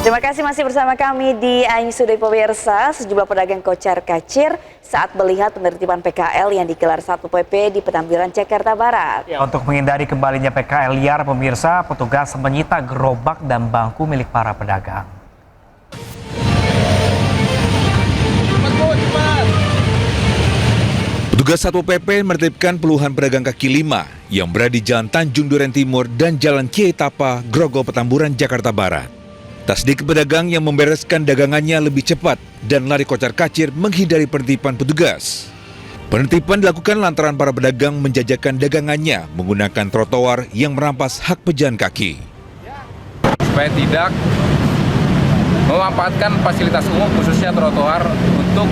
Terima kasih masih bersama kami di iNews Today pemirsa. Sejumlah pedagang kocar kacir saat melihat penertiban PKL yang digelar Satpol PP di Petamburan, Jakarta Barat. Ya, untuk menghindari kembalinya PKL liar pemirsa, petugas menyita gerobak dan bangku milik para pedagang. Petugas Satpol PP menertibkan puluhan pedagang kaki lima yang berada di Jalan Tanjung Duren Timur dan Jalan Kiai Tapa, Grogol, Petamburan, Jakarta Barat. Tak sedikit pedagang yang membereskan dagangannya lebih cepat dan lari kocar kacir menghindari penertiban petugas. Penertiban dilakukan lantaran para pedagang menjajakan dagangannya menggunakan trotoar yang merampas hak pejalan kaki. Supaya tidak memanfaatkan fasilitas umum khususnya trotoar untuk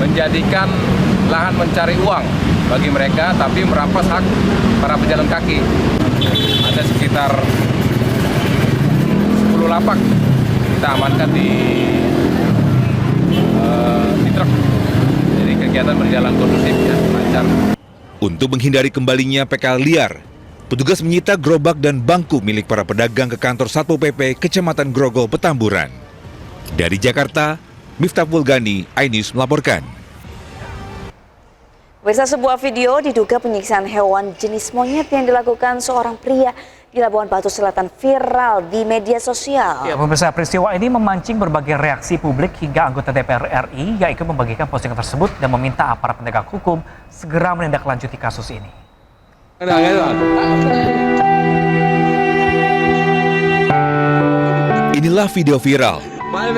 menjadikan lahan mencari uang bagi mereka, tapi merampas hak para pejalan kaki. Ada sekitar 10 lapak kita amankan di truk. Jadi kegiatan berjalan kondusif ya, lancar. Untuk menghindari kembalinya PKL liar, petugas menyita gerobak dan bangku milik para pedagang ke kantor Satpol PP Kecamatan Grogol, Petamburan. Dari Jakarta, Miftahul Gani, iNews melaporkan. Pemirsa, sebuah video diduga penyiksaan hewan jenis monyet yang dilakukan seorang pria di Labuhan Batu Selatan viral di media sosial. Ya, pemirsa, peristiwa ini memancing berbagai reaksi publik hingga anggota DPR RI yang ikut membagikan postingan tersebut dan meminta aparat penegak hukum segera menindaklanjuti kasus ini. Inilah video viral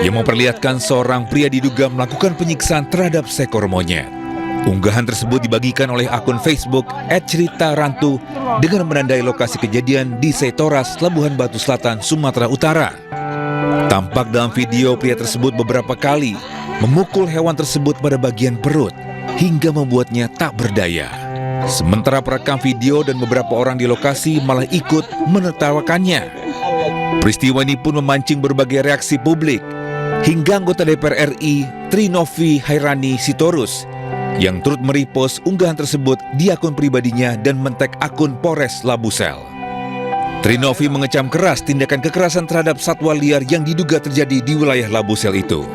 yang memperlihatkan seorang pria diduga melakukan penyiksaan terhadap seekor monyet. Unggahan tersebut dibagikan oleh akun Facebook @ceritarantu dengan menandai lokasi kejadian di Setoras, Labuhan Batu Selatan, Sumatera Utara. Tampak dalam video pria tersebut beberapa kali memukul hewan tersebut pada bagian perut hingga membuatnya tak berdaya. Sementara perekam video dan beberapa orang di lokasi malah ikut menertawakannya. Peristiwa ini pun memancing berbagai reaksi publik hingga anggota DPR RI Trinovi Hairani Sitorus yang turut merepost unggahan tersebut di akun pribadinya dan men-tag akun Polres Labusel. Trinovi mengecam keras tindakan kekerasan terhadap satwa liar yang diduga terjadi di wilayah Labusel itu.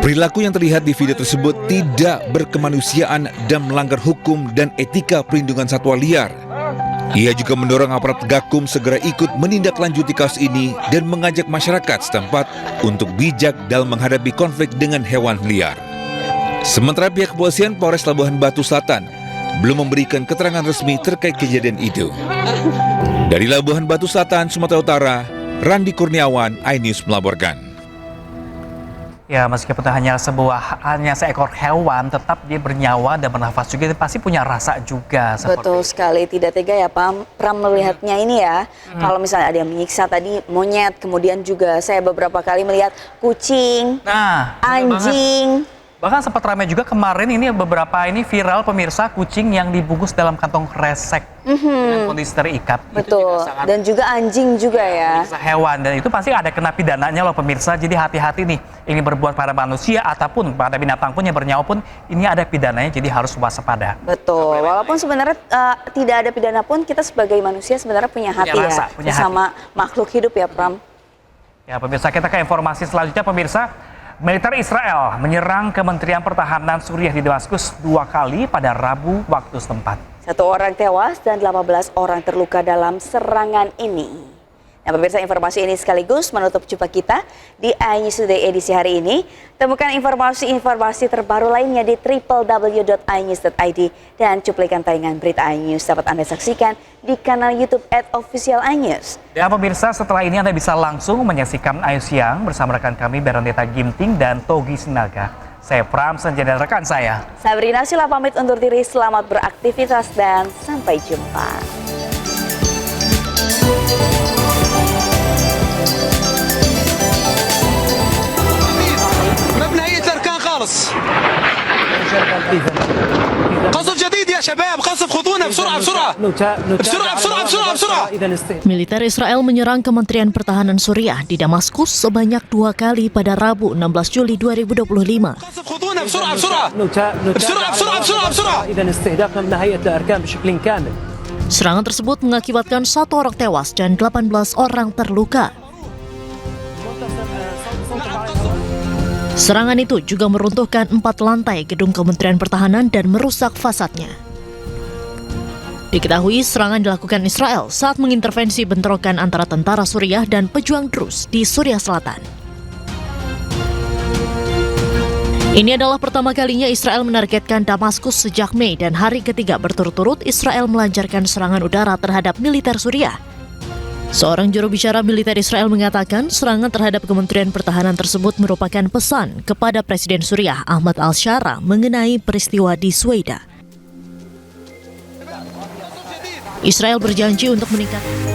Perilaku yang terlihat di video tersebut tidak berkemanusiaan dan melanggar hukum dan etika perlindungan satwa liar. Ia juga mendorong aparat Gakum segera ikut menindaklanjuti kasus ini dan mengajak masyarakat setempat untuk bijak dalam menghadapi konflik dengan hewan liar. Sementara pihak kepolisian Polres Labuhan Batu Selatan belum memberikan keterangan resmi terkait kejadian itu. Dari Labuhan Batu Selatan, Sumatera Utara, Randi Kurniawan, iNews melaporkan. Ya, meskipun hanya seekor hewan, tetap dia bernyawa dan bernafas juga, pasti punya rasa juga. Betul sekali, tidak tega ya Pram melihatnya ini ya. Kalau misalnya ada yang menyiksa tadi monyet, kemudian juga saya beberapa kali melihat kucing, anjing. Bahkan sempat ramai juga kemarin ini beberapa ini viral pemirsa, kucing yang dibungkus dalam kantong kresek dengan kondisi terikat. Betul, juga dan juga anjing juga ya. Hewan, dan itu pasti ada kena pidananya loh pemirsa. Jadi hati-hati nih, ini berbuat pada manusia ataupun pada binatang pun yang bernyawa pun ini ada pidananya, jadi harus waspada. Betul, walaupun sebenarnya tidak ada pidana pun kita sebagai manusia sebenarnya punya hati rasa, ya, sama makhluk hidup ya Pram. Ya pemirsa, kita ke informasi selanjutnya pemirsa. Militer Israel menyerang Kementerian Pertahanan Suriah di Damaskus 2 kali pada Rabu waktu setempat. 1 orang tewas dan 18 orang terluka dalam serangan ini. Nah pemirsa, informasi ini sekaligus menutup jumpa kita di iNews Today edisi hari ini. Temukan informasi-informasi terbaru lainnya di www.inews.id dan cuplikan tayangan berita iNews dapat Anda saksikan di kanal YouTube @official_inews. Dan pemirsa, setelah ini Anda bisa langsung menyaksikan Ayu Siang bersama rekan kami Bernadetta Ginting dan Togi Sinaga. Saya Pram Sanjaya dan rekan saya Sabrina Sila pamit undur diri, selamat beraktivitas dan sampai jumpa. خالص قصف جديد يا شباب قصف خذونا بسرعة بسرعة بسرعة بسرعة بسرعة بسرعة. Militer Israel menyerang Kementerian Pertahanan Suriah di Damaskus sebanyak 2 kali pada Rabu 16 Juli 2025. قصف خذونا بسرعة بسرعة بسرعة بسرعة بسرعة بسرعة. إذا استهدافنا من هيئة الأركان بشكل كامل. Serangan tersebut mengakibatkan 1 orang tewas dan 18 orang terluka. Serangan itu juga meruntuhkan 4 lantai gedung Kementerian Pertahanan dan merusak fasadnya. Diketahui serangan dilakukan Israel saat mengintervensi bentrokan antara tentara Suriah dan pejuang Druze di Suriah Selatan. Ini adalah pertama kalinya Israel menargetkan Damaskus sejak Mei dan hari ketiga berturut-turut Israel melancarkan serangan udara terhadap militer Suriah. Seorang juru bicara militer Israel mengatakan serangan terhadap Kementerian Pertahanan tersebut merupakan pesan kepada Presiden Suriah Ahmad al-Shara mengenai peristiwa di Sweida. Israel berjanji untuk meningkatkan